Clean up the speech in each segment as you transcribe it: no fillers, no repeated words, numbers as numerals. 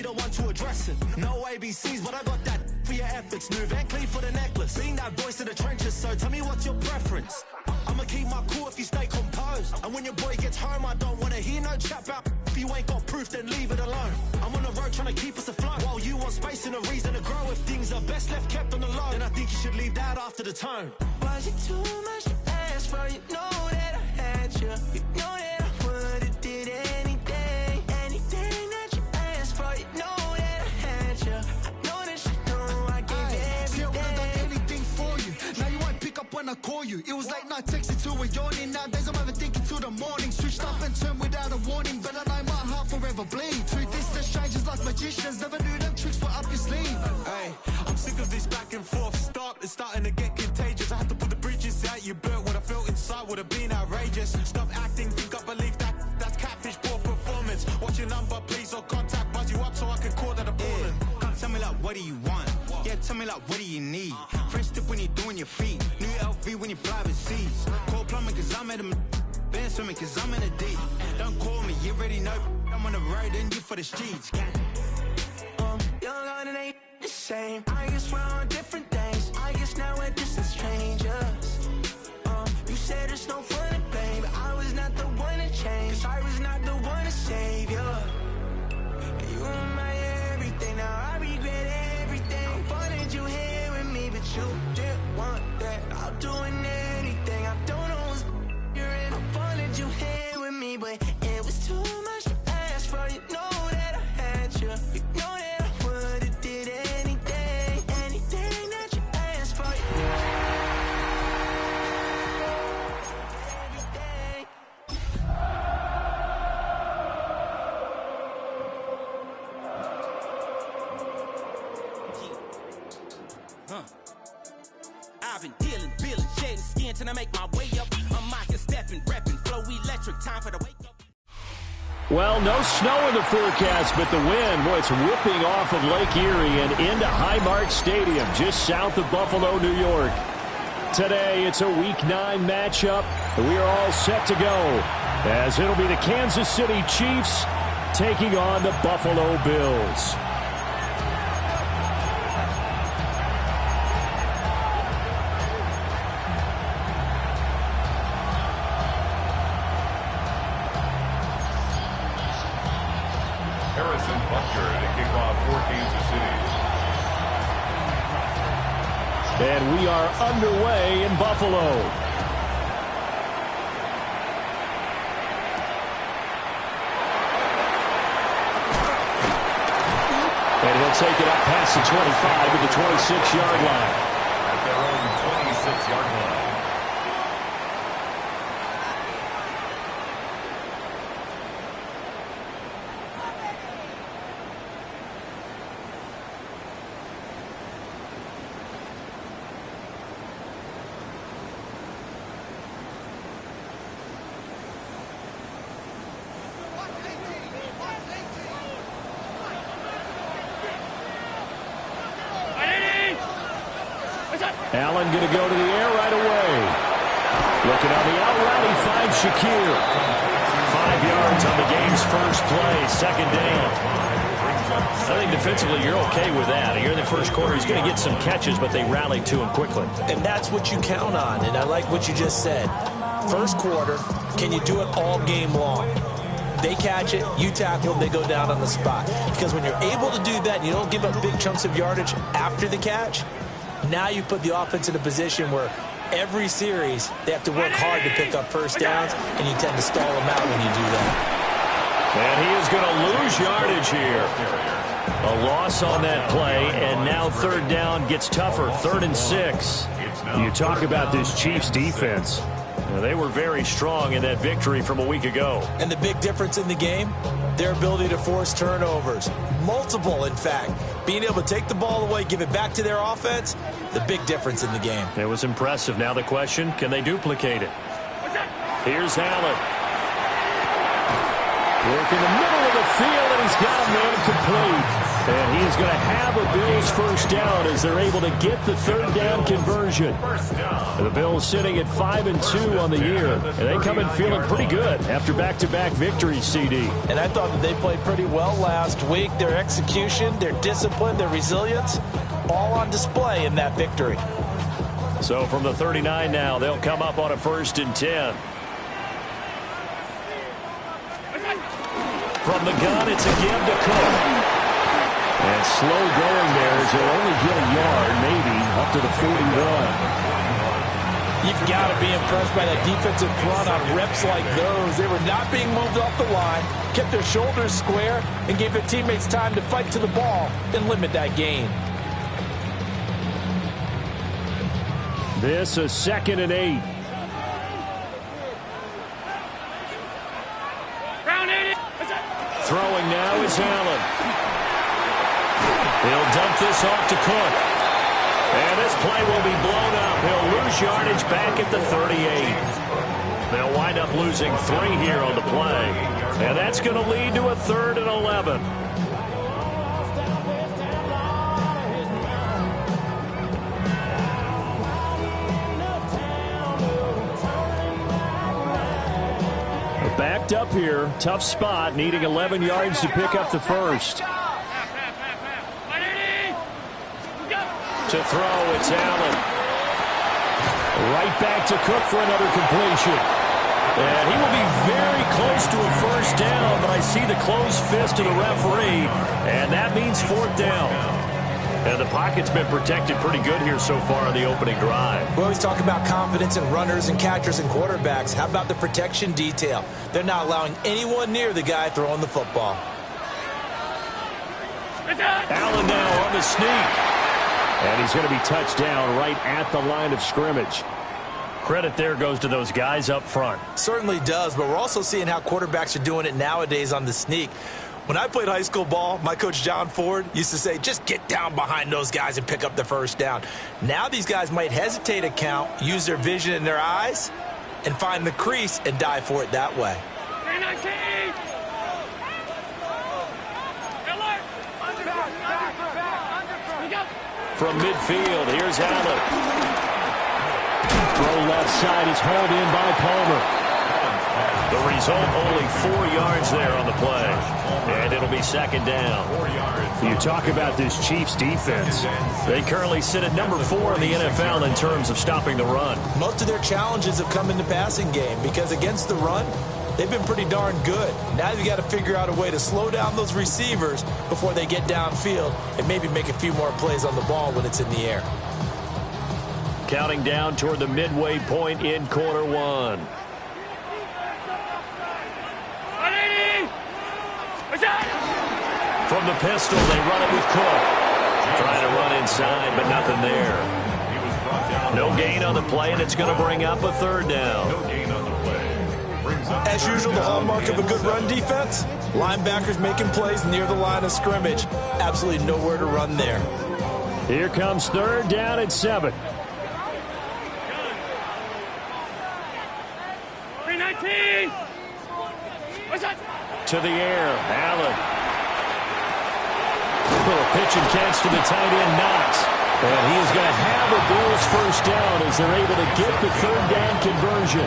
the one to address it. No ABCs, but I got that for your efforts. New Van Cleef for the necklace. Being that voice in the trenches, so tell me what's your preference. I'ma keep my cool if you stay composed. And when your boy gets home, I don't wanna hear no chat about if you ain't got proof, then leave it alone. I'm on the road trying to keep us afloat, while you want space and a reason to grow. If things are best left kept on the low, then I think you should leave that after the tone. Was it too much to ask for? You know that I had you. You know that I would've did anything. Anything that you asked for, you know that I had you. I know that you know I gave you everything. See, I would've done anything for you. Now you won't pick up when I call you. It was late night texting to a yawning. Nowadays I'm overthinking till the morning. Switched up and turned without a warning, but I know my heart forever bleeds. Through this, the strangers like magicians. Never knew them tricks were up your sleeve. Hey, I'm sick of this back and forth. Stop, it's starting to get contagious. I had to put the bridges out you built. What I felt inside would have been outrageous. Stop acting, think I believe that. That's catfish, poor performance. What's your number, please, or contact. Buzz you up so I can call that a ballin'. Come tell me like, what do you want? Yeah, tell me like, what do you need? Fresh tip when you're doing your feet. New LV when you fly overseas. Call plumbing cause I'm at a band swimming cause I'm in a deep. Don't call me, you already know. I'm on the road and you for the streets. Young on it ain't the same. I guess we're on different things. I guess now we're distant strangers. You said there's no fun to blame, but I was not the one to change. Cause I was not the one to save you. You were my everything, now I regret everything. I wanted you here with me, but you didn't want that. I'm doing anything, I don't know what's you're in. I wanted you here with me, but it was too much to ask for. You know that I had you. You know that I would've did anything. Anything that you asked for. Everything. I've been dealing, billing, shedding skin till I make my way up. I'm mocking, stepping, repping, flow electric, time for the wake up. Well, no snow in the forecast, but the wind, boy, it's whipping off of Lake Erie and into Highmark Stadium, just south of Buffalo, New York. Today, it's a Week 9 matchup, and we are all set to go, as it'll be the Kansas City Chiefs taking on the Buffalo Bills. And we are underway in Buffalo. And he'll take it up past the 25 to the 26-yard line. At their own 26-yard line. Allen going to go to the air right away. Looking on the out route, he finds Shakir. 5 yards on the game's first play, second down. I think defensively you're okay with that. Here in the first quarter, he's going to get some catches, but they rallied to him quickly. And that's what you count on, and I like what you just said. First quarter, can you do it all game long? They catch it, you tackle them, they go down on the spot. Because when you're able to do that and you don't give up big chunks of yardage after the catch, now you put the offense in a position where every series they have to work hard to pick up first downs, and you tend to stall them out when you do that. And he is going to lose yardage here. A loss on that play, and now third down gets tougher, 3rd and 6. You talk about this Chiefs defense. They were very strong in that victory from a week ago. And the big difference in the game, their ability to force turnovers. Multiple, in fact. Being able to take the ball away, give it back to their offense, the big difference in the game. It was impressive. Now the question, can they duplicate it? Here's Allen. Work in the middle of the field, and he's got a man complete. And he is going to have a Bills first down as they're able to get the third down conversion. The Bills sitting at 5-2 on the year. And they come in feeling pretty good after back-to-back victories, CD. And I thought that they played pretty well last week. Their execution, their discipline, their resilience, all on display in that victory. So from the 39 now, they'll come up on a 1st and 10. From the gun, it's a give to Cook. And slow going there as they'll only get a yard, maybe, up to the 41. You've got to be impressed by that defensive front on reps like those. They were not being moved off the line, kept their shoulders square, and gave their teammates time to fight to the ball and limit that gain. This is 2nd and 8. Throwing now is Allen. He'll dump this off to Cook. And this play will be blown up. He'll lose yardage back at the 38. They'll wind up losing 3 here on the play. And that's going to lead to a 3rd and 11. Backed up here. Tough spot. Needing 11 yards to pick up the first. To throw, it's Allen. Right back to Cook for another completion. And he will be very close to a first down, but I see the closed fist of the referee, and that means 4th down. And the pocket's been protected pretty good here so far on the opening drive. We always talk about confidence in runners and catchers and quarterbacks. How about the protection detail? They're not allowing anyone near the guy throwing the football. Allen now on the sneak. And he's going to be touched down right at the line of scrimmage. Credit there goes to those guys up front. Certainly does, but we're also seeing how quarterbacks are doing it nowadays on the sneak. When I played high school ball, my coach John Ford used to say, just get down behind those guys and pick up the first down. Now these guys might hesitate to count, use their vision in their eyes, and find the crease and dive for it that way. From midfield, here's Allen. Throw left side is hauled in by Palmer. The result, only 4 yards there on the play. And it'll be 2nd down. You talk about this Chiefs defense. They currently sit at number 4 in the NFL in terms of stopping the run. Most of their challenges have come in the passing game because against the run, they've been pretty darn good. Now you've got to figure out a way to slow down those receivers before they get downfield and maybe make a few more plays on the ball when it's in the air. Counting down toward the midway point in quarter 1. From the pistol, they run it with Cook. Trying to run inside, but nothing there. No gain on the play, and it's going to bring up a 3rd down. As usual, the hallmark of a good run defense, linebackers making plays near the line of scrimmage. Absolutely nowhere to run there. Here comes 3rd down at 7. 319. To the air, Allen. Little pitch and catch to the tight end, Knox. And he is going to have a Bills first down as they're able to get the 3rd down conversion.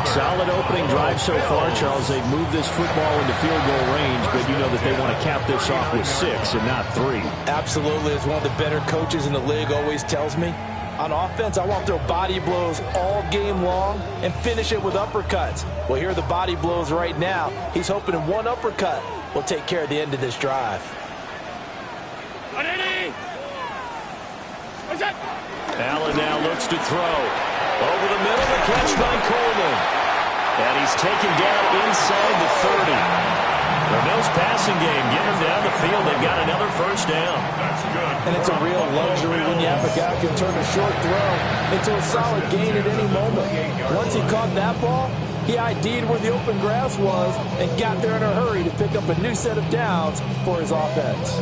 Solid opening drive so far, Charles. They've moved this football into field goal range, but you know that they want to cap this off with 6 and not 3. Absolutely. As one of the better coaches in the league always tells me, on offense, I want to throw body blows all game long and finish it with uppercuts. Well, here are the body blows right now. He's hoping in one uppercut will take care of the end of this drive. Allen now looks to throw. Over the middle, the catch by Coleman. And he's taken down inside the 30. The Bills passing game, get him down the field. They've got another first down. That's good. And it's a real luxury when you have a guy who can turn a short throw into a solid gain at any moment. Once he caught that ball, he ID'd where the open grass was and got there in a hurry to pick up a new set of downs for his offense.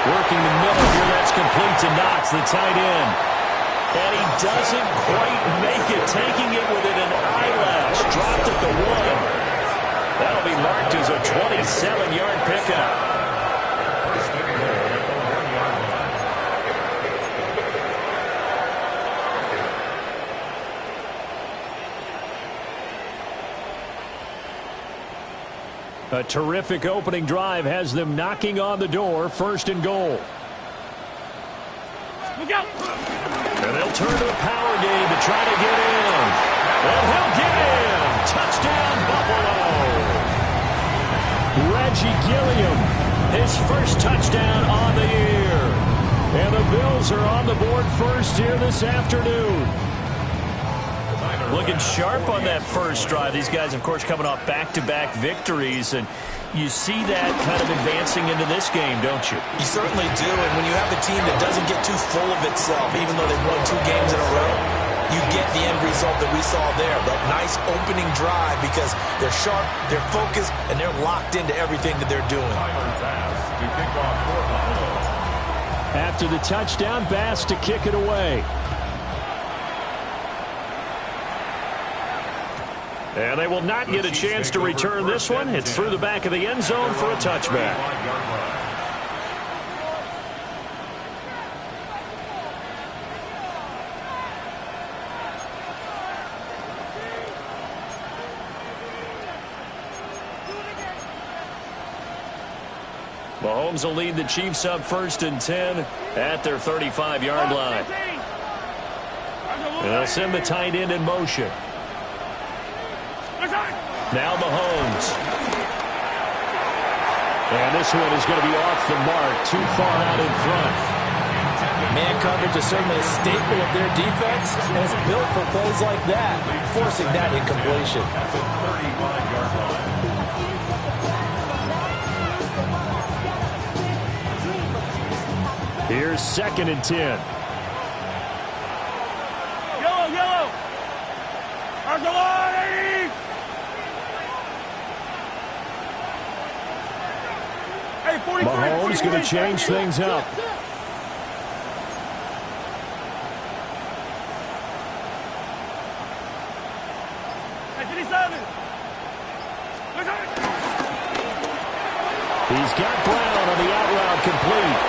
Working the middle here, that's complete to Knox, the tight end. And he doesn't quite make it, taking it within an eyelash. Dropped at the 1. That'll be marked as a 27-yard pickup. A terrific opening drive has them knocking on the door, 1st and goal. And they'll turn to a power game to try to get in. And he'll get in. Touchdown, Buffalo. Reggie Gilliam, his first touchdown on the year. And the Bills are on the board first here this afternoon. Looking sharp on that first drive. These guys, of course, coming off back-to-back victories, and you see that kind of advancing into this game, don't you? You certainly do, and when you have a team that doesn't get too full of itself, even though they've won 2 games in a row, you get the end result that we saw there, that nice opening drive, because they're sharp, they're focused, and they're locked into everything that they're doing. After the touchdown, Bass to kick it away. And they will not get a chance to return this one. It's through the back of the end zone for a touchback. Mahomes will lead the Chiefs up 1st and 10 at their 35-yard line. And they'll send the tight end in motion. Now Mahomes. And this one is going to be off the mark, too far out in front. Man coverage is certainly a staple of their defense, and it's built for plays like that, forcing that incompletion. Here's 2nd and 10. Yellow! Arcelani! Mahomes going to change things up. He's got Brown on the out route complete.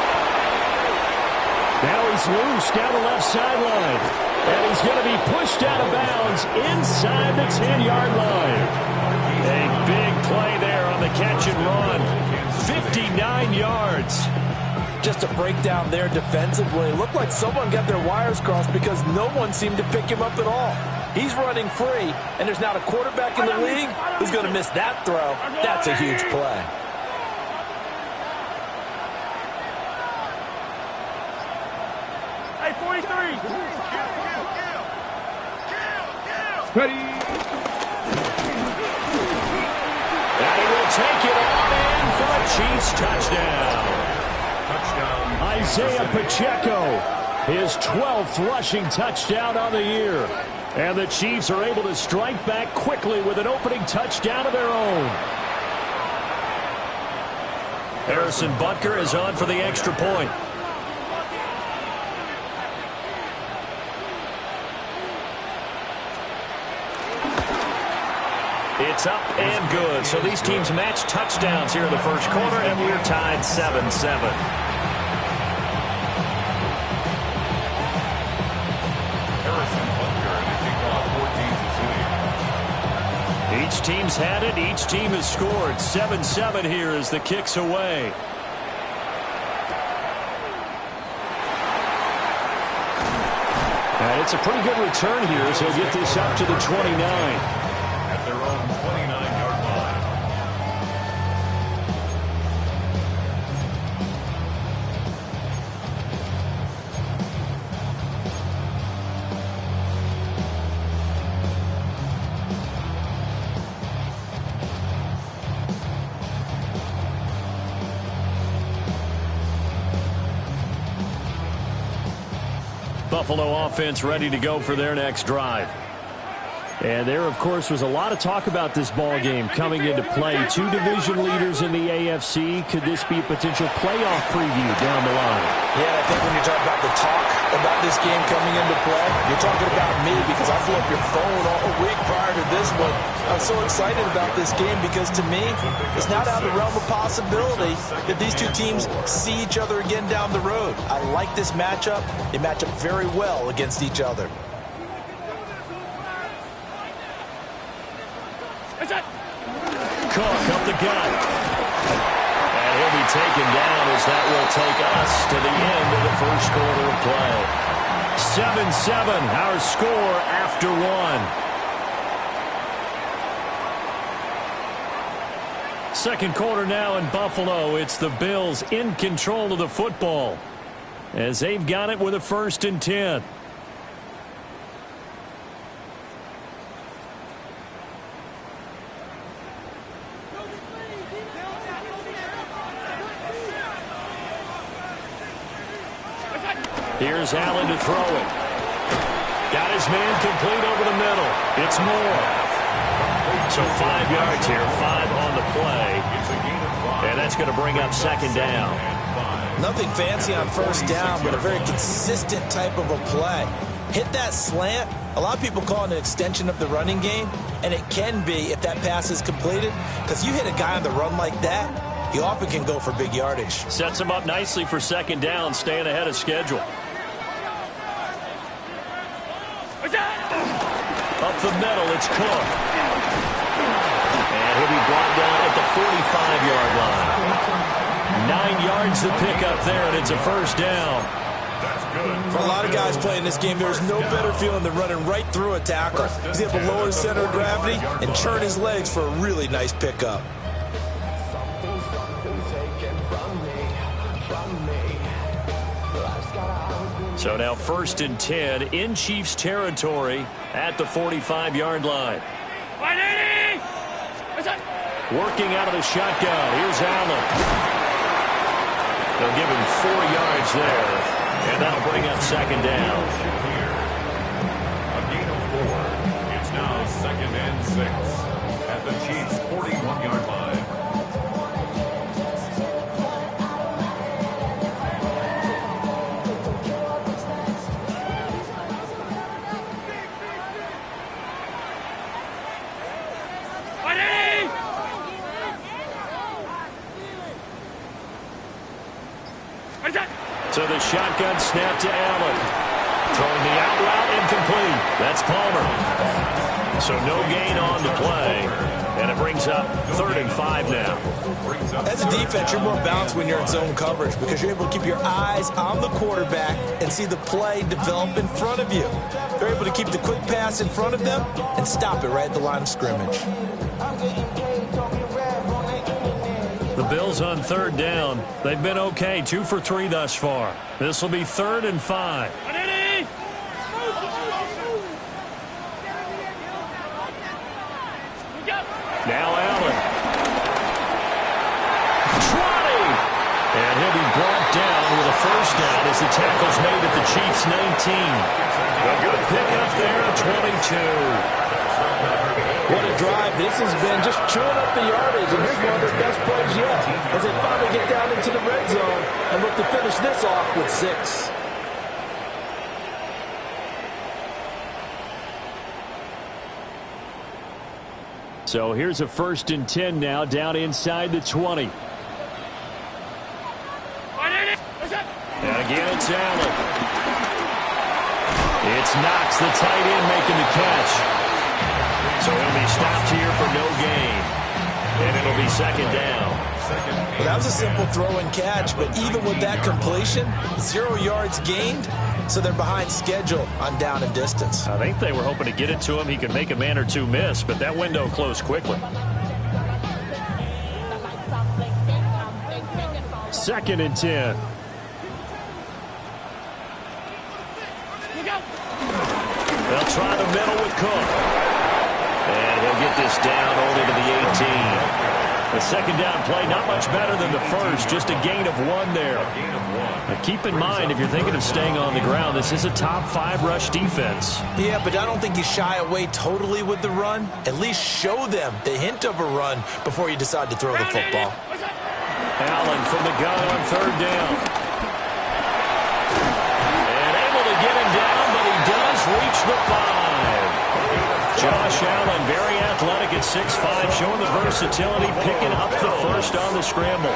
Now he's loose down the left sideline. And he's going to be pushed out of bounds inside the 10-yard line. A big play there on the catch and run. 59 yards. Just a breakdown there defensively. It looked like someone got their wires crossed because no one seemed to pick him up at all. He's running free, and there's not a quarterback in the league who's going to miss that throw. That's a huge play. Hey, 43. Ready. And he will take it all in for a Chiefs touchdown. Isaiah Pacheco, his 12th rushing touchdown on the year. And the Chiefs are able to strike back quickly with an opening touchdown of their own. Harrison Butker is on for the extra point. It's up and good. So these teams match touchdowns here in the first quarter, and we're tied 7-7. Each team's had it. Each team has scored. 7-7 here as the kick's away. And it's a pretty good return here as he'll get this up to the 29. At their own 29-yard line. Buffalo offense ready to go for their next drive. And there, of course, was a lot of talk about this ball game coming into play. Two division leaders in the AFC. Could this be a potential playoff preview down the line? Yeah, I think when you're talking about the talk about this game coming into play, you're talking about me because I blew up your phone all week prior to this one. I'm so excited about this game because, to me, it's not out of the realm of possibility that these two teams see each other again down the road. I like this matchup. They match up very well against each other. Cook up the gut. And he'll be taken down as that will take us to the end of the first quarter of play. 7-7, our score after one. Second quarter now in Buffalo. It's the Bills in control of the football as they've got it with a 1st and 10. Here's Allen to throw it. Got his man complete over the middle. It's Moore. So 5 yards here, 5 on the play. And that's going to bring up 2nd down. Nothing fancy on 1st down, but a very consistent type of a play. Hit that slant. A lot of people call it an extension of the running game, and it can be if that pass is completed, because you hit a guy on the run like that, he often can go for big yardage. Sets him up nicely for 2nd down, staying ahead of schedule. Up the middle, it's Cook. And he'll be brought down at the 45-yard line. 9 yards to pick up there, and it's a 1st down. For a lot of guys playing this game, there's no better feeling than running right through a tackle. He's able to lower his center of gravity and turn his legs for a really nice pickup. So now 1st and 10 in Chiefs territory at the 45-yard line. Working out of the shotgun. Here's Allen. They'll give him 4 yards there, and that'll bring up 2nd down. A gain of 4. It's now 2nd and 6 at the Chiefs' 41-yard line. So the shotgun snap to Allen. Throwing the out route incomplete. That's Palmer. So no gain on the play. And it brings up 3rd and 5 now. As a defense, you're more balanced when you're in zone coverage because you're able to keep your eyes on the quarterback and see the play develop in front of you. They're able to keep the quick pass in front of them and stop it right at the line of scrimmage. The Bills on 3rd down. They've been okay, 2 for 3 thus far. This will be 3rd and 5. Now Allen. 20! And he'll be brought down with a 1st down as the tackle's made at the Chiefs' 19. A good pickup there, 22. What a drive. This has been just chewing up the yardage, and here's one of their best plays yet as they finally get down into the red zone and look to finish this off with 6. So here's a 1st and 10 now down inside the 20. And again, it's Allen. It's Knox, the tight end, making the catch. So he'll be stopped here for no gain. And it'll be 2nd down. Well, that was a simple throw and catch, but even with that completion, 0 yards gained, so they're behind schedule on down and distance. I think they were hoping to get it to him. He could make a man or two miss, but that window closed quickly. 2nd and 10. They'll try the middle with Cook. And he'll get this down only to the 18. The second down play, not much better than the first, just a gain of 1 there. Now keep in mind, if you're thinking of staying on the ground, this is a top 5 rush defense. Yeah, but I don't think you shy away totally with the run. At least show them the hint of a run before you decide to throw the football. Allen from the gun on 3rd down. And able to get him down, but he does reach the 5. Josh Allen, very athletic at 6'5", showing the versatility, picking up the first on the scramble.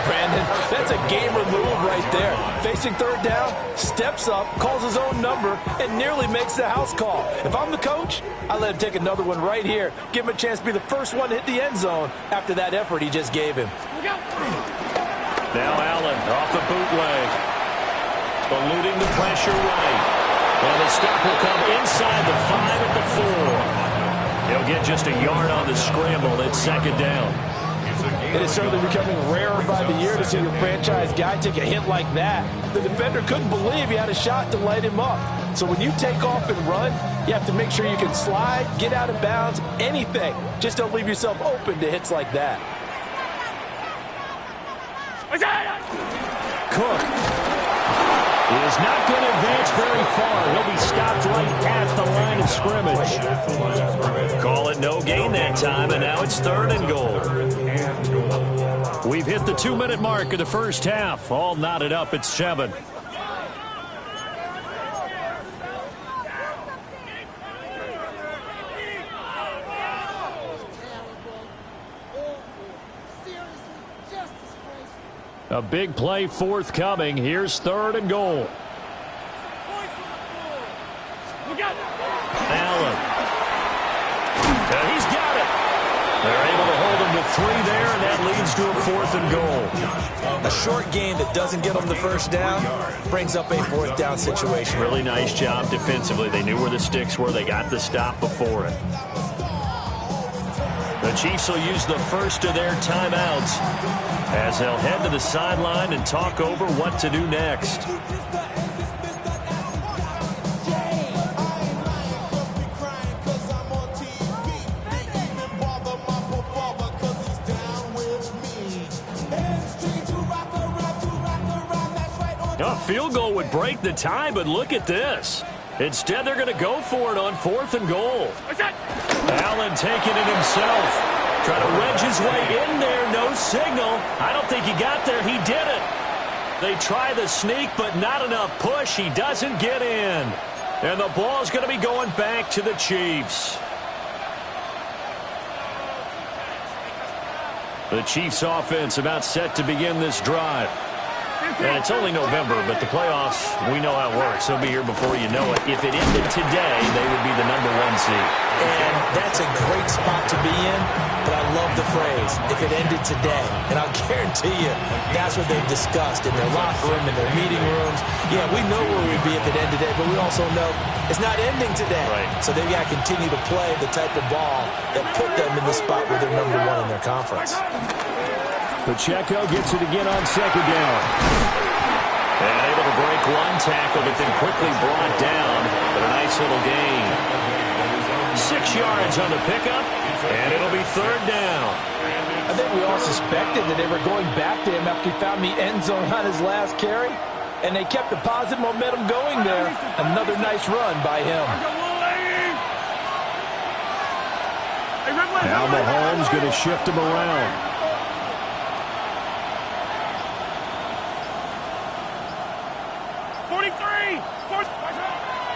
Brandon, that's a gamer move right there. Facing 3rd down, steps up, calls his own number, and nearly makes the house call. If I'm the coach, I let him take another one right here. Give him a chance to be the first one to hit the end zone after that effort he just gave him. Now Allen off the bootleg. Eluding the pressure right. And the stop will come inside the 5 at the 4. He'll get just a yard on the scramble. It's 2nd down. It is certainly becoming rarer by the year to see your franchise guy take a hit like that. The defender couldn't believe he had a shot to light him up. So when you take off and run, you have to make sure you can slide, get out of bounds, anything. Just don't leave yourself open to hits like that. Cook is not going to advance very far. He'll be stopped right at the line of scrimmage. Call it no gain that time, and now it's 3rd and goal. We've hit the 2-minute mark of the first half. All knotted up at 7. A big play forthcoming. Here's 3rd and goal. Allen. He's got it. They're able to hold him to 3 there, and that leads to a 4th and goal. A short gain that doesn't get them the first down brings up a 4th down situation. Really nice job defensively. They knew where the sticks were. They got the stop before it. The Chiefs will use the first of their timeouts as they'll head to the sideline and talk over what to do next. A field goal would break the tie, but look at this. Instead, they're going to go for it on 4th and goal. Allen taking it himself. Trying to wedge his way in there. No signal. I don't think he got there. He did it. They try the sneak, but not enough push. He doesn't get in. And the ball is going to be going back to the Chiefs. The Chiefs offense about set to begin this drive. And it's only November, but the playoffs, we know how it works. They'll be here before you know it. If it ended today, they would be the #1 seed. And that's a great spot to be in, but I love the phrase, if it ended today. And I'll guarantee you, that's what they've discussed in their locker room, in their meeting rooms. Yeah, we know where we'd be if it ended today, but we also know it's not ending today. Right. So they've got to continue to play the type of ball that put them in the spot where they're #1 in their conference. Pacheco gets it again on 2nd down. And able to break one tackle, but then quickly brought down. But a nice little gain. 6 yards on the pickup, and it'll be 3rd down. I think we all suspected that they were going back to him after he found the end zone on his last carry, and they kept the positive momentum going there. Another nice run by him. Now Mahomes going to shift him around.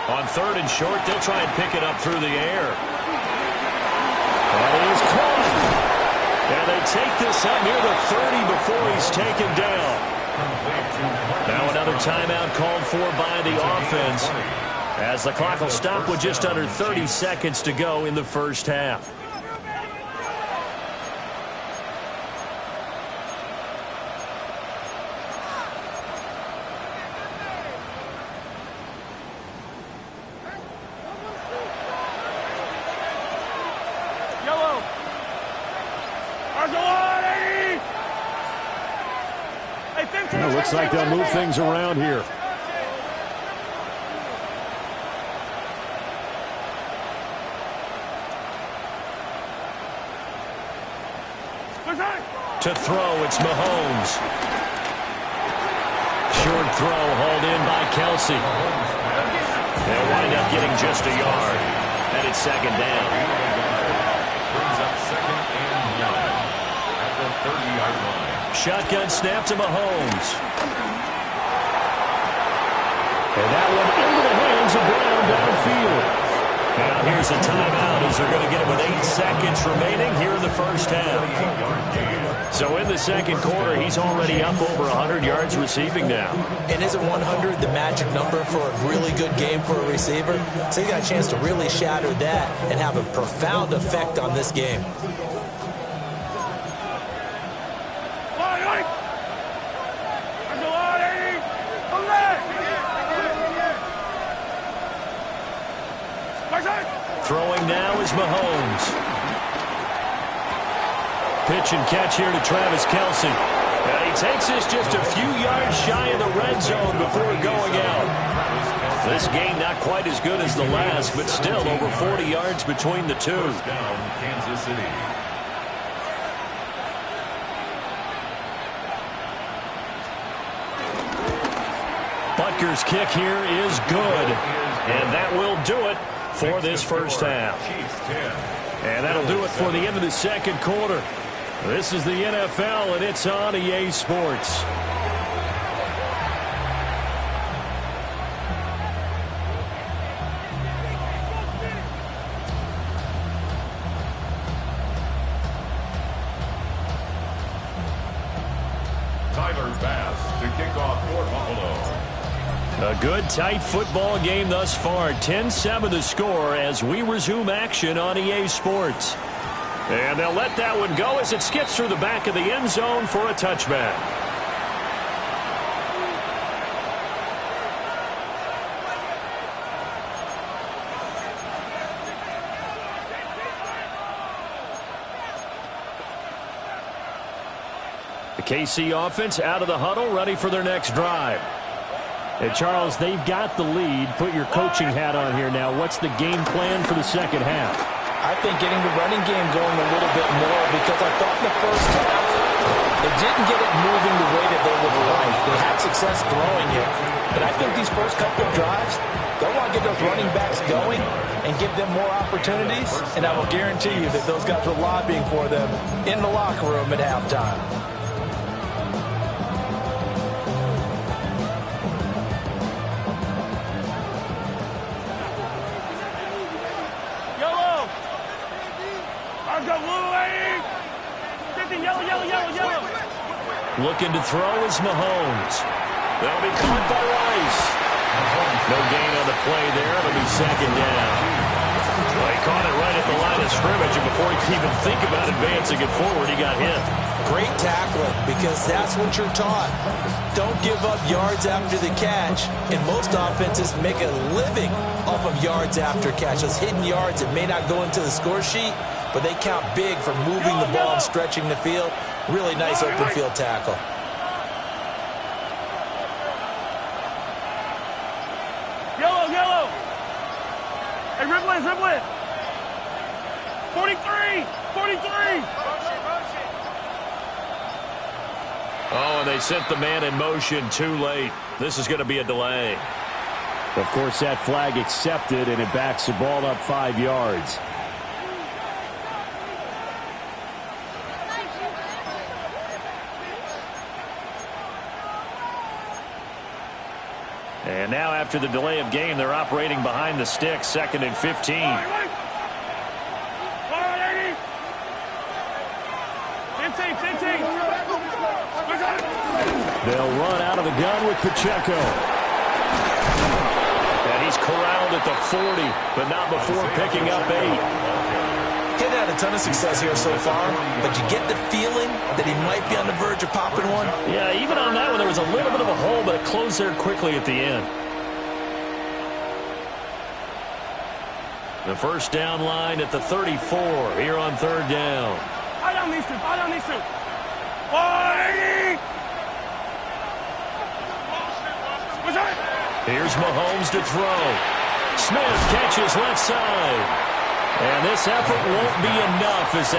On 3rd and short, they'll try and pick it up through the air. And he's caught. And they take this up near the 30 before he's taken down. Now another timeout called for by the offense, as the clock will stop with just under 30 seconds to go in the first half. Well, looks like they'll move things around here. To throw, it's Mahomes. Short throw hauled in by Kelsey. They'll wind up getting just a yard. And it's second down. Brings up second and 1 at the 30-yard line. Shotgun snap to Mahomes. And that one into the hands of Brown downfield. Now here's a timeout as they're going to get it with 8 seconds remaining here in the first half. So in the second quarter, he's already up over 100 yards receiving now. And isn't 100 the magic number for a really good game for a receiver? So he got a chance to really shatter that and have a profound effect on this game. Throwing now is Mahomes. Pitch and catch here to Travis Kelsey. And he takes this just a few yards shy of the red zone before going out. This game not quite as good as the last, but still over 40 yards between the two. First down, Kansas City. Butker's kick here is good. And that will do it for this first half. And that'll do it for the end of the second quarter. This is the NFL, and it's on EA Sports. Tyler Bass to kick off for Buffalo. A good, tight football game thus far. 10-7 the score as we resume action on EA Sports. And they'll let that one go as it skips through the back of the end zone for a touchback. The KC offense out of the huddle, ready for their next drive. And Charles, they've got the lead. Put your coaching hat on here now. What's the game plan for the second half? I think getting the running game going a little bit more, because I thought in the first half they didn't get it moving the way that they would like. They had success throwing it. But I think these first couple of drives, they'll want to get those running backs going and give them more opportunities. And I will guarantee you that those guys were lobbying for them in the locker room at halftime. Looking to throw is Mahomes. That'll be caught by Rice. No gain on the play there. It'll be second down. Well, he caught it right at the line of scrimmage, and before he could even think about advancing it forward, he got hit. Great tackling, because that's what you're taught. Don't give up yards after the catch. And most offenses make a living off of yards after catch. Those hidden yards that may not go into the score sheet, but they count big for moving the ball and stretching the field. Really nice open field tackle. Yellow. Hey, Ripley. 43. Oh, and they sent the man in motion too late. This is going to be a delay. Of course, that flag accepted, and it backs the ball up 5 yards. And now after the delay of game, they're operating behind the sticks, 2nd and 15. They'll run out of the gun with Pacheco. And he's corralled at the 40, but not before picking up 8. He's had a ton of success here so far, but you get the feeling that he might be on the verge of popping one. Yeah, even on that one, there was a little bit of a hole, but it closed there quickly at the end. The first down line at the 34 here on 3rd down. Fall down these two. Here's Mahomes to throw. Smith catches left side. And this effort won't be enough as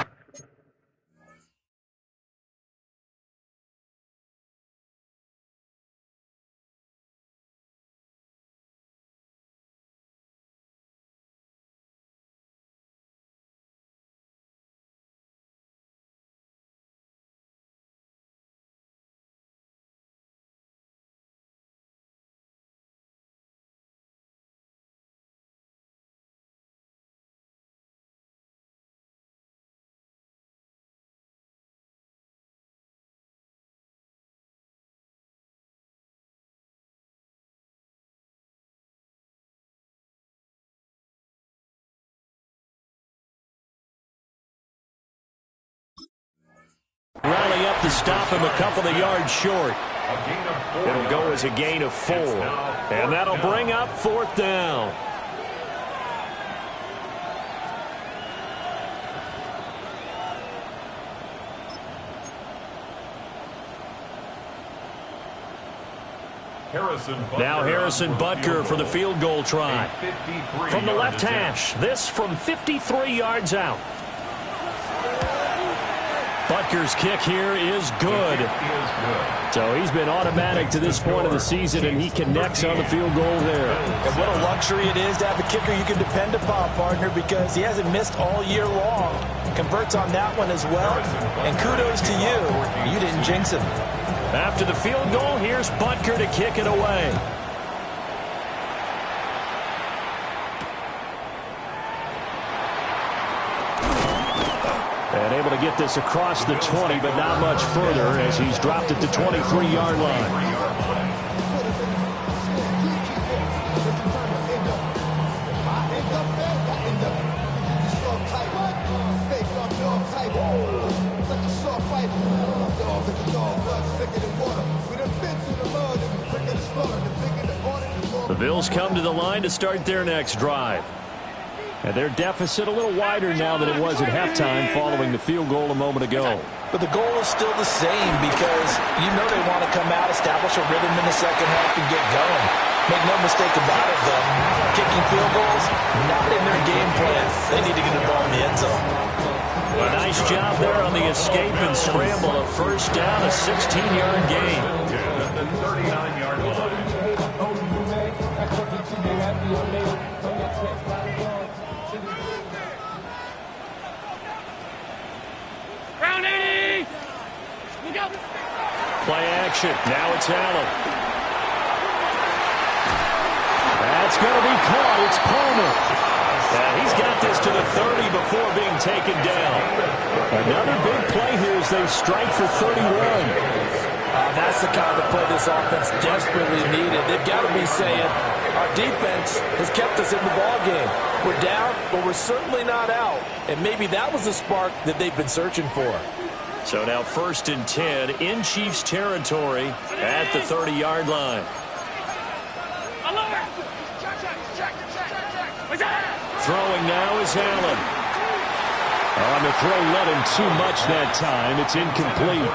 Rally up to stop him a couple of yards short. It'll go as a gain of 4. And that'll bring up 4th down. Now Harrison Butker for the field goal try. From the left hash, this from 53 yards out. Butker's kick here is good. So he's been automatic to this point of the season, and he connects on the field goal there. And what a luxury it is to have a kicker you can depend upon, partner, because he hasn't missed all year long. Converts on that one as well. And kudos to you. You didn't jinx him. After the field goal, here's Butker to kick it away. And able to get this across the 20, but not much further as he's dropped it to 23-yard line. The Bills come to the line to start their next drive. And their deficit a little wider now than it was at halftime following the field goal a moment ago. But the goal is still the same because you know they want to come out, establish a rhythm in the second half, and get going. Make no mistake about it, though. Kicking field goals, not in their game plan. They need to get the ball in the end zone. A nice job there on the escape and scramble. A first down, a 16-yard gain. The 39-yard line. Round 80! Look out! Play action. Now it's Allen. That's going to be caught. It's Palmer. And he's got this to the 30 before being taken down. Another big play here as they strike for 31. That's the kind of play this offense desperately needed. They've got to be saying, our defense has kept us in the ballgame. We're down, but we're certainly not out. And maybe that was the spark that they've been searching for. So now 1st and 10 in Chiefs territory at the 30-yard line. Throwing now is Allen. On the throw, let him too much that time. It's incomplete.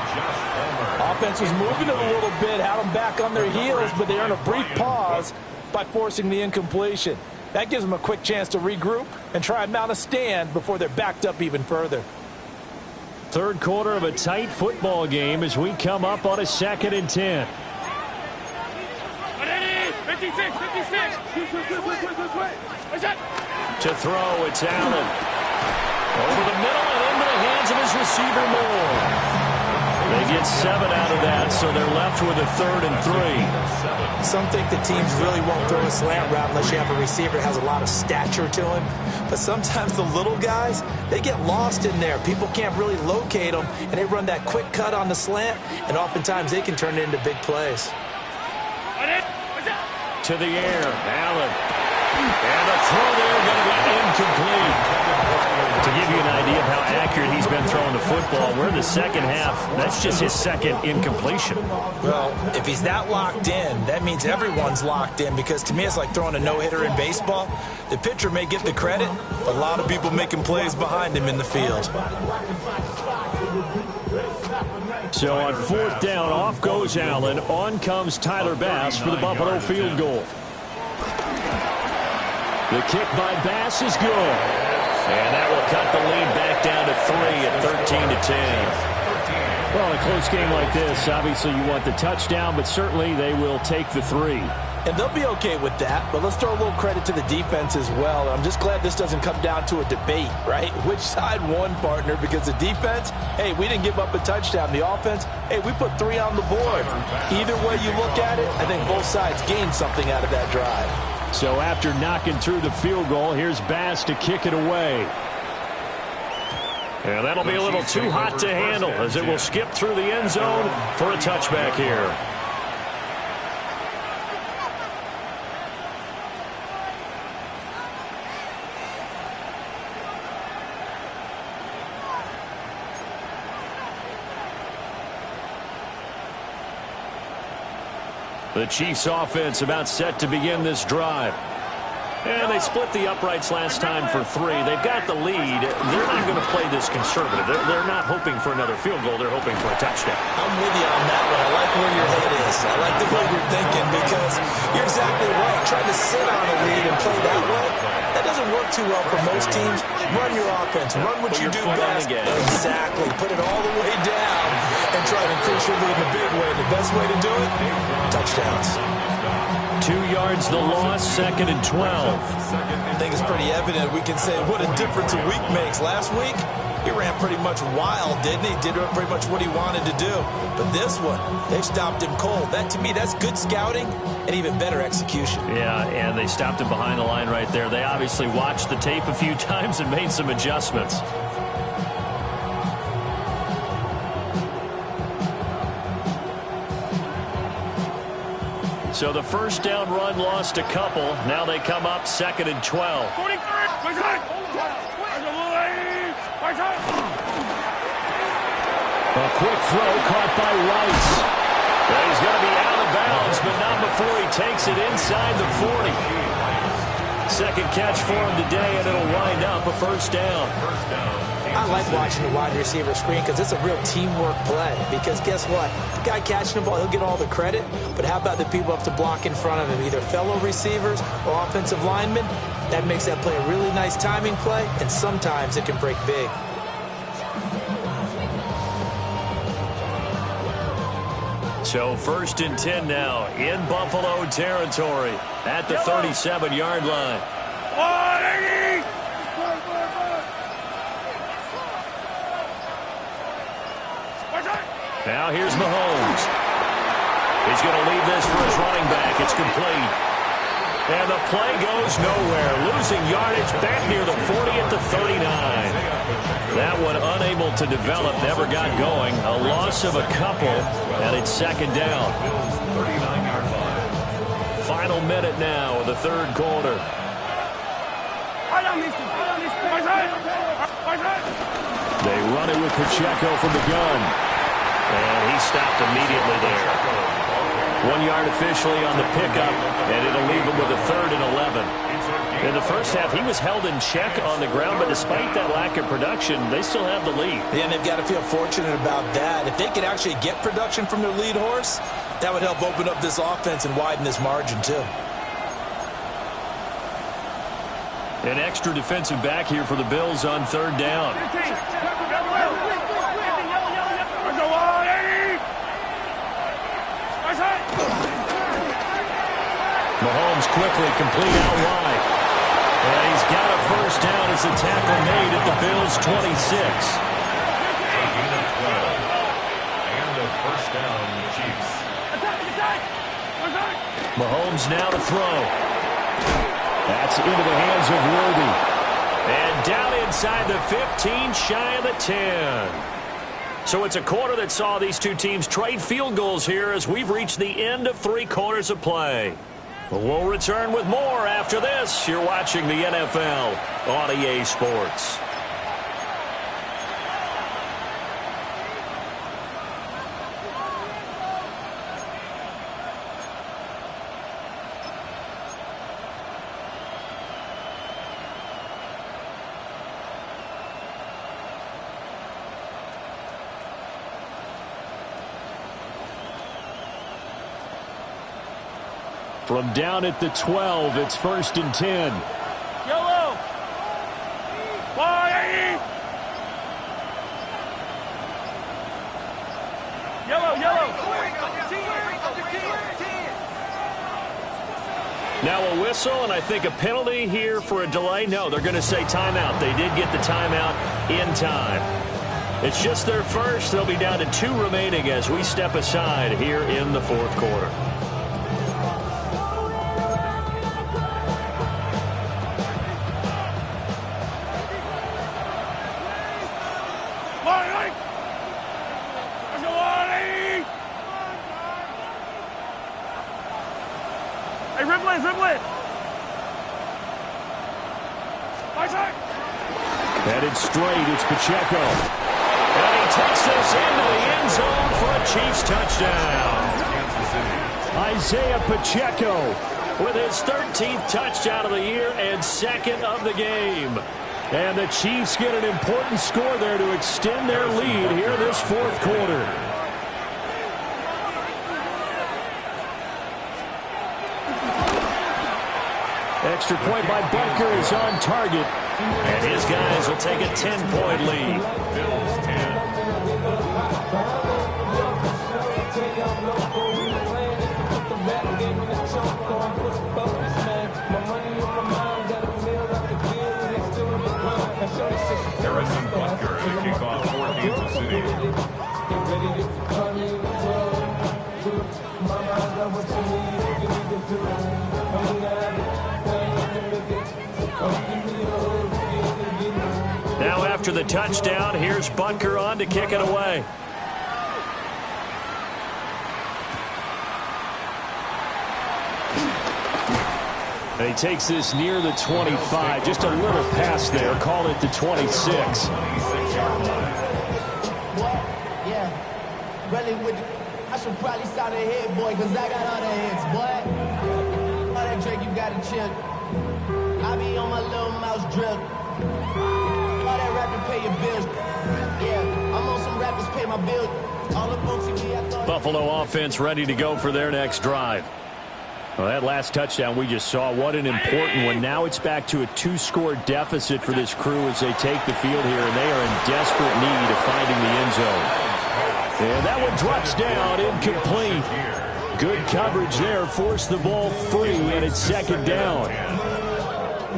Offense was moving it a little bit, had them back on their heels, but they earned a brief pause by forcing the incompletion. That gives them a quick chance to regroup and try and mount a stand before they're backed up even further. Third quarter of a tight football game as we come up on a 2nd and 10. 56, 56. To throw, it's Allen. Over the middle and into the hands of his receiver Moore. They get 7 out of that, so they're left with a 3rd and 3. Some think the teams really won't throw a slant route unless you have a receiver that has a lot of stature to him. But sometimes the little guys, they get lost in there. People can't really locate them, and they run that quick cut on the slant, and oftentimes they can turn it into big plays. To the air, Allen. And a throw there going to be incomplete. To give you an idea of how accurate he's been throwing the football, we're in the second half. That's just his 2nd incompletion. Well, if he's that locked in, that means everyone's locked in, because to me it's like throwing a no-hitter in baseball. The pitcher may get the credit, but a lot of people making plays behind him in the field. So on 4th down, off goes Allen. On comes Tyler Bass for the Buffalo field goal. The kick by Bass is good. And that will cut the lead back down to 3 at 13 to 10. Well, in a close game like this, obviously you want the touchdown, but certainly they will take the 3. And they'll be okay with that, but let's throw a little credit to the defense as well. I'm just glad this doesn't come down to a debate, right? Which side won, partner? Because the defense, hey, we didn't give up a touchdown. The offense, hey, we put 3 on the board. Either way you look at it, I think both sides gained something out of that drive. So after knocking through the field goal, here's Bass to kick it away. And that'll be a little too hot to handle as it will skip through the end zone for a touchback here. The Chiefs offense about set to begin this drive. And they split the uprights last time for 3. They've got the lead. They're not going to play this conservative. They're not hoping for another field goal. They're hoping for a touchdown. I'm with you on that one. I like where your head is. I like the way you're thinking because you're exactly right. Trying to sit on a lead and play that way, that doesn't work too well for most teams. Run your offense. Run what you do best. Exactly. Put it all the way down and try to increase your lead in a big way. The best way to do it, touchdowns. 2 yards the loss, 2nd and 12. I think it's pretty evident. We can say what a difference a week makes. Last week, he ran pretty much wild, didn't he? Did pretty much what he wanted to do. But this one, they stopped him cold. That, to me, that's good scouting and even better execution. Yeah, and they stopped him behind the line right there. They obviously watched the tape a few times and made some adjustments. So the first down run lost a couple. Now they come up 2nd and 12. A quick throw caught by Rice. He's going to be out of bounds, but not before he takes it inside the 40. Second catch for him today, and it'll wind up a first down. I like watching the wide receiver screen because it's a real teamwork play. Because guess what? The guy catching the ball, he'll get all the credit. But how about the people up to block in front of him, either fellow receivers or offensive linemen? That makes that play a really nice timing play, and sometimes it can break big. So 1st and 10 now in Buffalo territory at the 37-yard line. Now here's Mahomes. He's going to leave this for his running back. It's complete. And the play goes nowhere. Losing yardage back near the 40 at the 39. That one unable to develop, never got going. A loss of a couple, and it's 2nd down. Final minute now of the 3rd quarter. They run it with Pacheco from the gun. And he stopped immediately there. 1 yard officially on the pickup, and it'll leave him with a 3rd and 11. In the first half, he was held in check on the ground, but despite that lack of production, they still have the lead. Yeah, and they've got to feel fortunate about that. If they could actually get production from their lead horse, that would help open up this offense and widen this margin, too. An extra defensive back here for the Bills on 3rd down. Mahomes quickly complete out wide. And he's got a first down as the tackle made at the Bills' 26. And a first down, Chiefs. Mahomes now to throw. That's into the hands of Worthy. And down inside the 15, shy of the 10. So it's a quarter that saw these two teams trade field goals here as we've reached the end of 3 quarters of play. But we'll return with more after this. You're watching the NFL on EA Sports. From down at the 12, it's 1st and 10. Yellow! Why? Yellow, yellow! Now a whistle, and I think a penalty here for a delay. No, they're going to say timeout. They did get the timeout in time. It's just their first. They'll be down to 2 remaining as we step aside here in the 4th quarter. Headed straight, it's Pacheco. And he takes this into the end zone for a Chiefs touchdown. Isaiah Pacheco with his 13th touchdown of the year and second of the game. And the Chiefs get an important score there to extend their lead here this fourth quarter. Extra point by Bunker is on target. And his guys will take a 10-point lead. Bills 10. Harrison Bunker to kick off for Kansas City. Now after the touchdown, here's Bunker on to kick it away. And he takes this near the 25. Just a little pass there. Call it the 26. Yeah, really with I should probably sound a head, boy, because I got all the hits, boy. All that drink, you got to chill. I be on my little mouse drill. All that rapping, pay your bills. Yeah, I'm on some rappers, pay my bills. All up on TV, I thought... Buffalo offense ready to go for their next drive. Well, that last touchdown we just saw, what an important one. Now it's back to a 2-score deficit for this crew as they take the field here, and they are in desperate need of finding the end zone. And that one drops down, incomplete. Good coverage there, forced the ball free, and it's second down.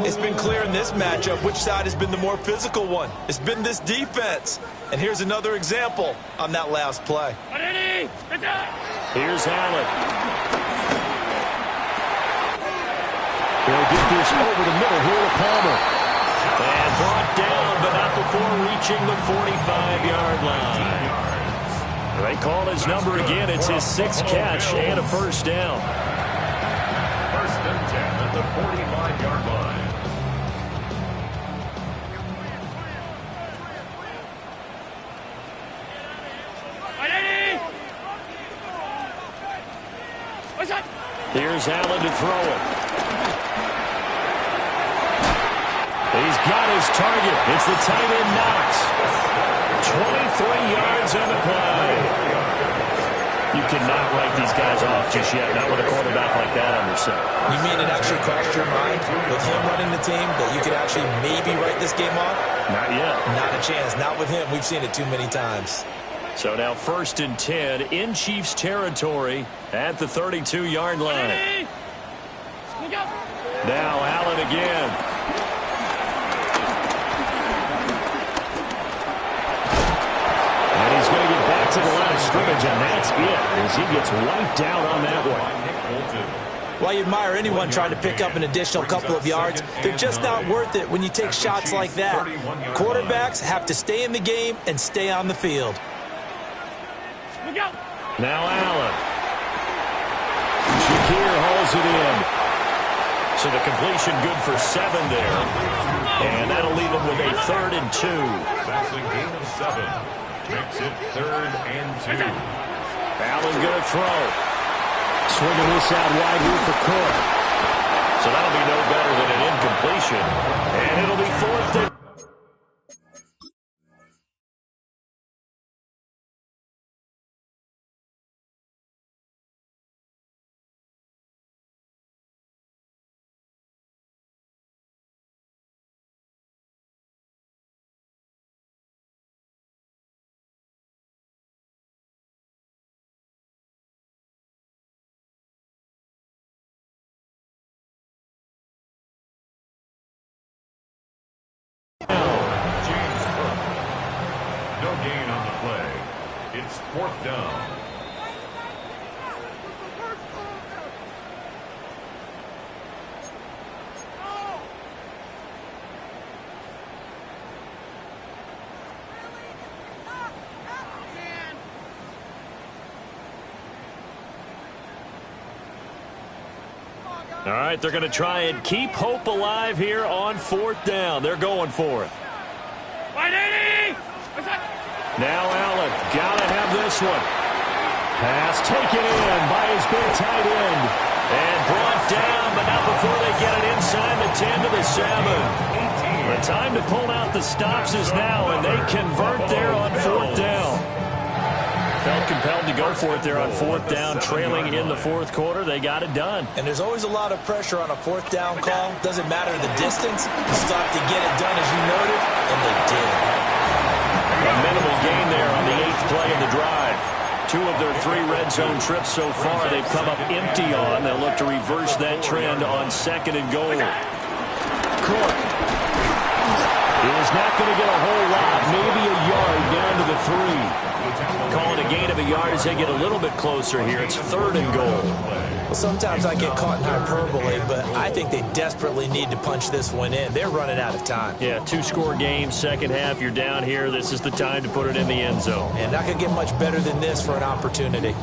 It's been clear in this matchup which side has been the more physical one. It's been this defense. And here's another example on that last play. Here's Allen. He'll get this over the middle here to Palmer. And brought down, but not before reaching the 45-yard line. They call his number again. It's his 6th catch and a first down. First and 10 at the 45-yard line. Here's Allen to throw it. He's got his target. It's the tight end Knox. 23 yards on the play. You cannot write these guys off just yet, not with a quarterback like that under center. You mean it actually crossed your mind with him running the team that you could actually maybe write this game off? Not yet. Not a chance. Not with him. We've seen it too many times. So now first and 10 in Chiefs territory at the 32-yard line. Now Allen again. He's going to get back to the line of scrimmage, and that's it, as he gets wiped out on that one. Well, you admire anyone trying to pick up an additional couple of yards. They're just not worth it when you take shots like that. Quarterbacks have to stay in the game and stay on the field. Now Allen. Shakir hauls it in. So the completion good for 7 there. And that'll leave him with a 3rd and 2. That's a gain of 7. Makes it 3rd and 2. Allen going to throw. Swinging this out wide here for Cook. So that'll be no better than an incompletion. And it'll be 4th and... No gain on the play. It's 4th down. All right, they're going to try and keep hope alive here on 4th down. They're going for it. Now Allen, got to have this one. Pass taken in by his big tight end. And brought down, but not before they get it inside the 10 to the 7. The time to pull out the stops is now, and they convert there on 4th down. Felt compelled to go for it there on 4th down, trailing in the 4th quarter. They got it done. And there's always a lot of pressure on a 4th down call. Doesn't matter the distance. You still have to get it done, as you noted, and they did. A minimal gain there on the 8th play of the drive. 2 of their 3 red zone trips so far they've come up empty on. They'll look to reverse that trend on 2nd and goal. Cook is not going to get a whole lot, maybe a yard down to the 3. Call it a gain of a yard as they get a little bit closer here. It's 3rd and goal. Well, sometimes I get caught in hyperbole, but I think they desperately need to punch this one in. They're running out of time. Yeah, 2-score game, second half, you're down here. This is the time to put it in the end zone. And not going to get much better than this for an opportunity.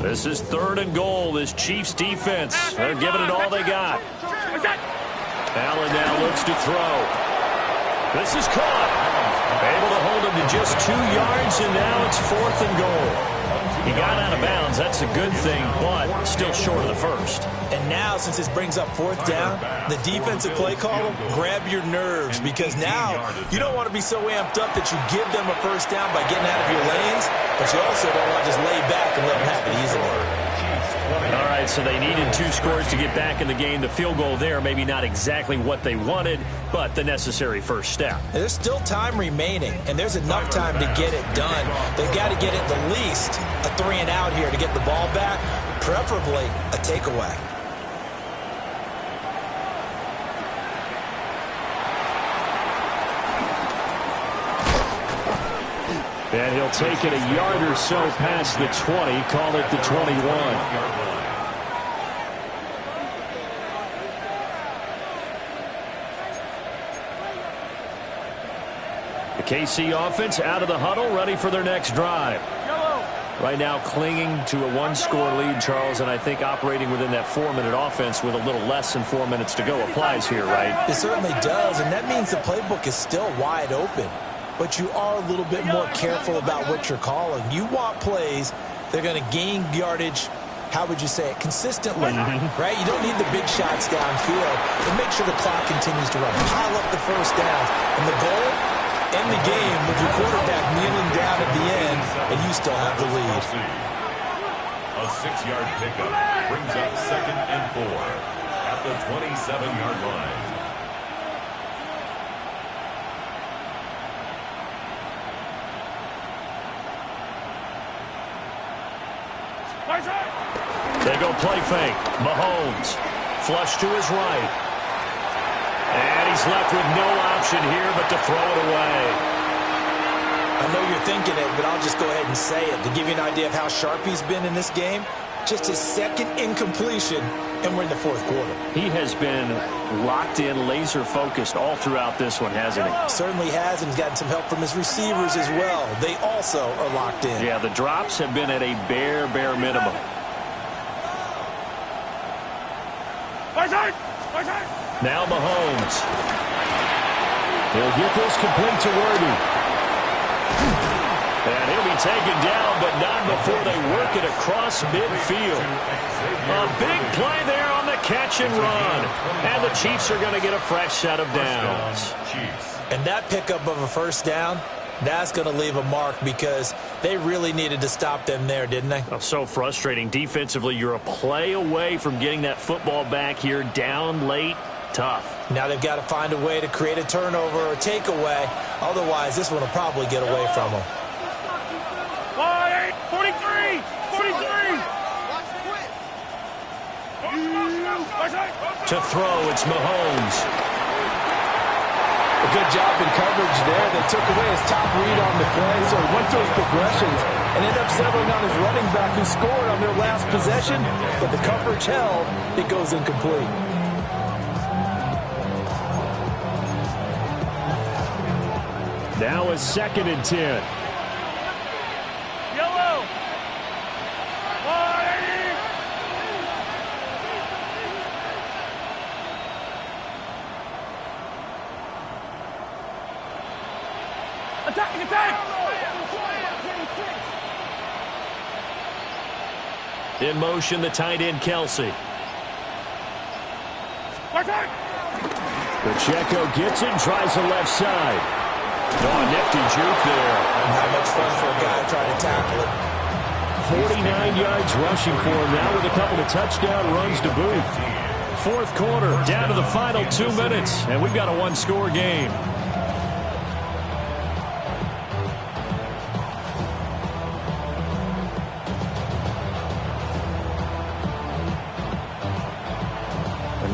This is 3rd and goal. This Chiefs defense, they're giving it all they got. Allen now looks to throw. This is caught. Able to hold him to just 2 yards, and now it's 4th and goal. He got out of bounds. That's a good thing, but still short of the first. And now, since this brings up 4th down, the defensive play caller, grab your nerves, because now you don't want to be so amped up that you give them a first down by getting out of your lanes, but you also don't want to just lay back and let them have it easily. All right, so they needed 2 scores to get back in the game. The field goal there, maybe not exactly what they wanted, but the necessary first step. There's still time remaining, and there's enough time to get it done. They've got to get at the least a 3 and out here to get the ball back, preferably a takeaway. And he'll take it a yard or so past the 20, call it the 21. The KC offense out of the huddle, ready for their next drive. Right now clinging to a 1-score lead, Charles, and I think operating within that 4-minute offense with a little less than 4 minutes to go applies here, right? It certainly does, and that means the playbook is still wide open. But you are a little bit more careful about what you're calling. You want plays that are going to gain yardage, how would you say it, consistently, right? You don't need the big shots downfield, but make sure the clock continues to run. Pile up the first downs. And the goal, end the game with your quarterback kneeling down at the end, and you still have the lead. A 6-yard pickup brings up 2nd and 4 at the 27-yard line. They go play fake. Mahomes. Flush to his right. And he's left with no option here but to throw it away. I know you're thinking it, but I'll just go ahead and say it. To give you an idea of how sharp he's been in this game, just his 2nd incompletion, and we're in the 4th quarter. He has been locked in, laser-focused all throughout this one, hasn't he? Certainly has, and he's gotten some help from his receivers as well. They also are locked in. Yeah, the drops have been at a bare minimum. Now Mahomes. He'll get this complete to Worthy. And he'll be taken down, but not before they work it across midfield. A big play there on the catch and run. And the Chiefs are going to get a fresh set of downs. And that pickup of a first down, that's going to leave a mark because they really needed to stop them there, didn't they? Oh, so frustrating. Defensively, you're a play away from getting that football back here, down late. Tough. Now they've got to find a way to create a turnover or a takeaway. Otherwise, this one will probably get away from them. 43! 43! To throw, it's Mahomes. A good job in coverage there. They took away his top read on the play, so he went through his progressions and ended up settling on his running back who scored on their last possession, but the coverage held. It goes incomplete. Now a 2nd and 10. Yellow! Attack! Attack! In motion, the tight end, Kelsey. Pacheco gets it and tries the left side. Oh, nifty juke there. Not much fun for a guy trying to tackle it. 49 yards rushing for him now with a couple of touchdown runs to boot. Fourth quarter, down to the final 2 minutes, and we've got a one-score game.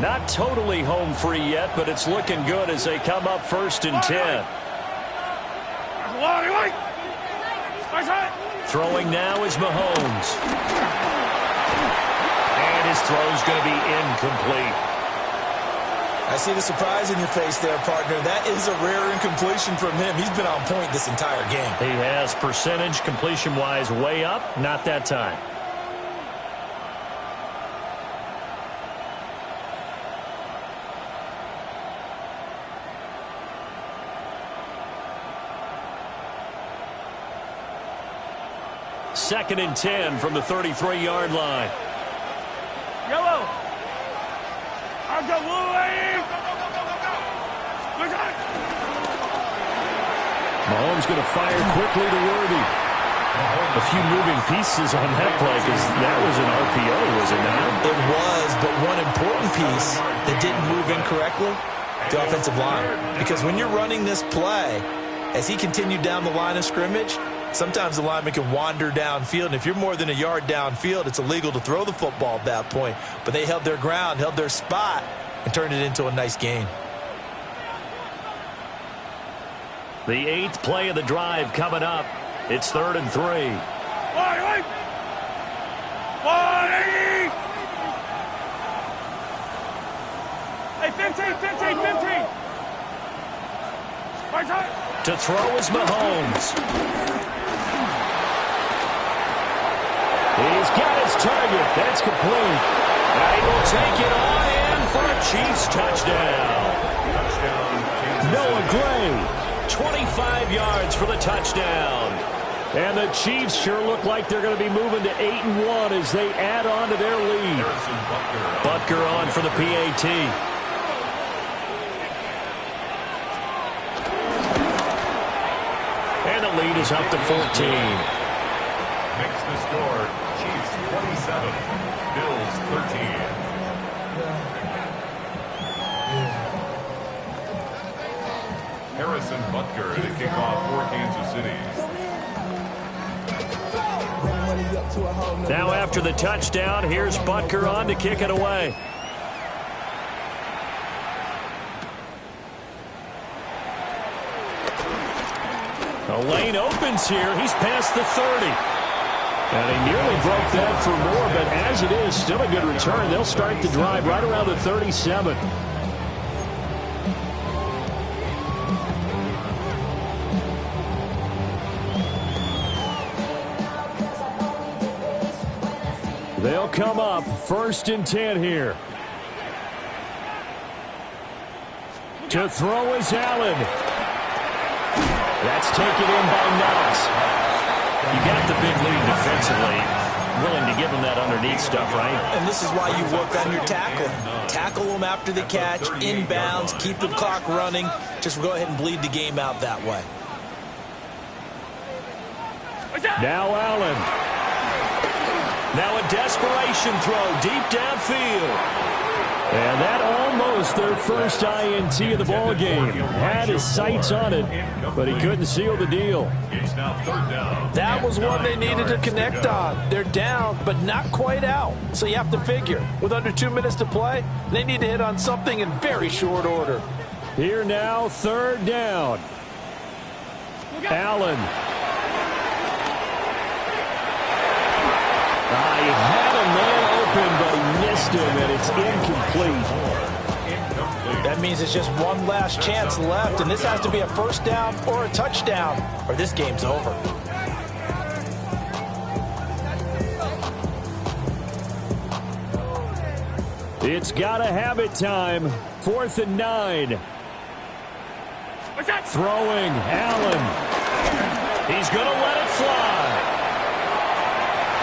Not totally home free yet, but it's looking good as they come up 1st and 10. Throwing now is Mahomes. And his throw's going to be incomplete. I see the surprise in your face there, partner. That is a rare incompletion from him. He's been on point this entire game. He has percentage completion-wise way up. Not that time. Second and 10 from the 33-yard line. Yellow. Mahomes going to fire quickly to Worthy. A few moving pieces on that play because that was an RPO, was it not? It was, but one important piece that didn't move incorrectly, the offensive line. Because when you're running this play, as he continued down the line of scrimmage, sometimes the lineman can wander downfield, and if you're more than a yard downfield, it's illegal to throw the football at that point. But they held their ground, held their spot, and turned it into a nice gain. The 8th play of the drive coming up. It's 3rd and 3. Hey, 15. To throw is Mahomes. He's got his target. That's complete. And he will take it on in for a Chiefs touchdown. Noah Gray, 25 yards for the touchdown. And the Chiefs sure look like they're going to be moving to 8-1 as they add on to their lead. Butker on for the PAT. And the lead is up to 14. Makes the score Chiefs 27, Bills 13. Harrison Butker to kick off for Kansas City. Now after the touchdown, here's Butker on to kick it away. The lane opens here. He's past the 30. And he nearly broke that for more, but as it is, still a good return. They'll start the drive right around the 37. They'll come up 1st and 10 here. To throw is Allen. That's taken in by Knox. You got the big lead defensively. Willing to give them that underneath stuff, right? And this is why you work on your tackle. Tackle them after the catch, inbounds, keep the clock running. Just go ahead and bleed the game out that way. Now Allen. Now a desperation throw deep downfield. And that almost their first INT of the ball game. Had his sights on it, but he couldn't seal the deal. It's now 3rd down. That was one they needed to connect on. They're down, but not quite out. So you have to figure, with under 2 minutes to play, they need to hit on something in very short order. Here now, 3rd down. Allen. He had a man open, but he missed him, and it's incomplete. That means it's just one last chance left, and this has to be a 1st down or a touchdown, or this game's over. It's got to have it time. 4th and 9. Throwing, Allen. He's going to let it fly.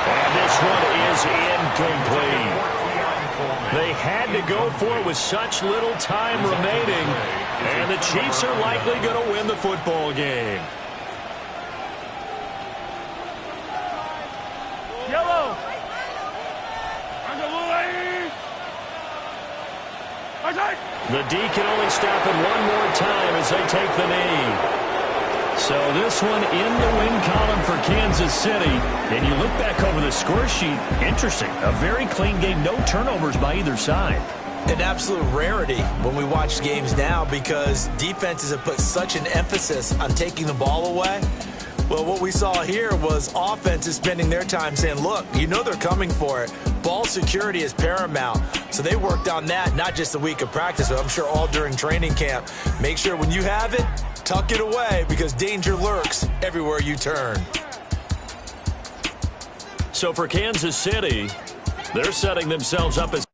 And this one is incomplete. They had to go for it with such little time remaining, and the Chiefs are likely going to win the football game. Yellow. The D can only stop it one more time as they take the knee. So this one in the win column for Kansas City. And you look back over the score sheet, interesting. A very clean game, no turnovers by either side. An absolute rarity when we watch games now because defenses have put such an emphasis on taking the ball away. Well, what we saw here was offenses spending their time saying, look, you know they're coming for it. Ball security is paramount. So they worked on that, not just a week of practice, but I'm sure all during training camp. Make sure when you have it, tuck it away because danger lurks everywhere you turn. So for Kansas City, they're setting themselves up as